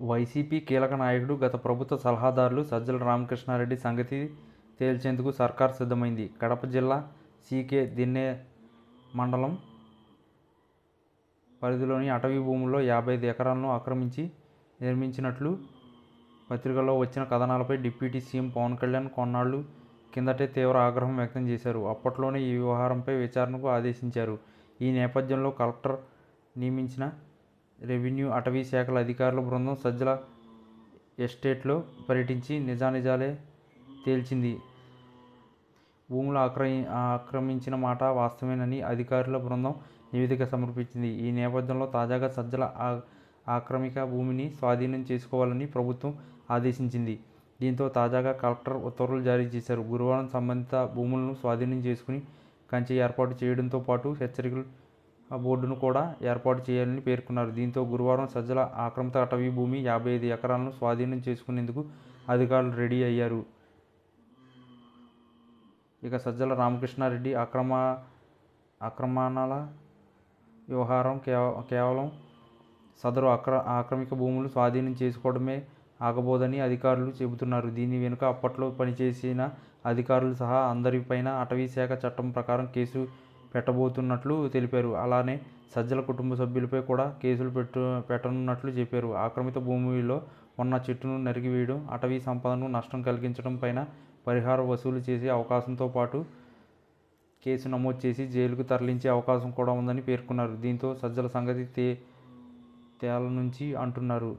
YCP కీలక నాయకుడు, గత ప్రభుత్వ సలహాదారులు సజ్జల రామకృష్ణారెడ్డి సంగతి తేల్చేందుకు సర్కారు సిద్ధమైంది. కడప జిల్లా సీకే దిన్నె మండలం పరిధిలోని అటవీ భూముల్లో 55 ఎకరాలను ఆక్రమించి నిర్మించినట్లు పత్రికల్లో వచ్చిన కథనాలపై డిప్యూటీ సీఎం పవన్ కళ్యాణ్ కొన్నాళ్ల కిందటే తీవ్ర ఆగ్రహం వ్యక్తం చేశారు. అప్పట్లోనే ఈ వ్యవహారంపై విచారణకు ఆదేశించారు. ఈ నేపథ్యంలో కలెక్టర్ నియమించిన రెవెన్యూ, అటవీ శాఖల అధికారుల బృందం సజ్జల ఎస్టేట్లో పర్యటించి నిజానిజాలే తేల్చింది. భూములు ఆక్రమించిన మాట వాస్తవేనని అధికారుల బృందం నివేదిక సమర్పించింది. ఈ నేపథ్యంలో తాజాగా సజ్జల ఆక్రమిక భూమిని స్వాధీనం చేసుకోవాలని ప్రభుత్వం ఆదేశించింది. దీంతో తాజాగా కలెక్టర్ ఉత్తర్వులు జారీ చేశారు. గురువారం సంబంధిత భూములను స్వాధీనం చేసుకుని కంచె ఏర్పాటు చేయడంతో పాటు హెచ్చరికల బోర్డును కూడా ఏర్పాటు చేయాలని పేర్కొన్నారు. దీంతో గురువారం సజ్జల ఆక్రమిత అటవీ భూమి 55 ఎకరాలను స్వాధీనం చేసుకునేందుకు అధికారులు రెడీ అయ్యారు. ఇక సజ్జల రామకృష్ణారెడ్డి ఆక్రమణల వ్యవహారం కేవలం సదరు ఆక్రమిక భూములు స్వాధీనం చేసుకోవడమే ఆగబోదని అధికారులు చెబుతున్నారు. దీని వెనుక అప్పట్లో పనిచేసిన అధికారులు సహా అందరిపైన అటవీశాఖ చట్టం ప్రకారం కేసు పెట్టబోతున్నట్లు తెలిపారు. అలానే సజ్జల కుటుంబ సభ్యులపై కూడా కేసులు పెట్టనున్నట్లు చెప్పారు. ఆక్రమిత భూమిలో ఉన్న చెట్టును నరికివేయడం, అటవీ సంపదను నష్టం కలిగించడం పైన పరిహారం వసూలు చేసే అవకాశంతో పాటు కేసు నమోదు చేసి జైలుకు తరలించే అవకాశం కూడా ఉందని పేర్కొన్నారు. దీంతో సజ్జల సంగతి తేలనుంచి అంటున్నారు.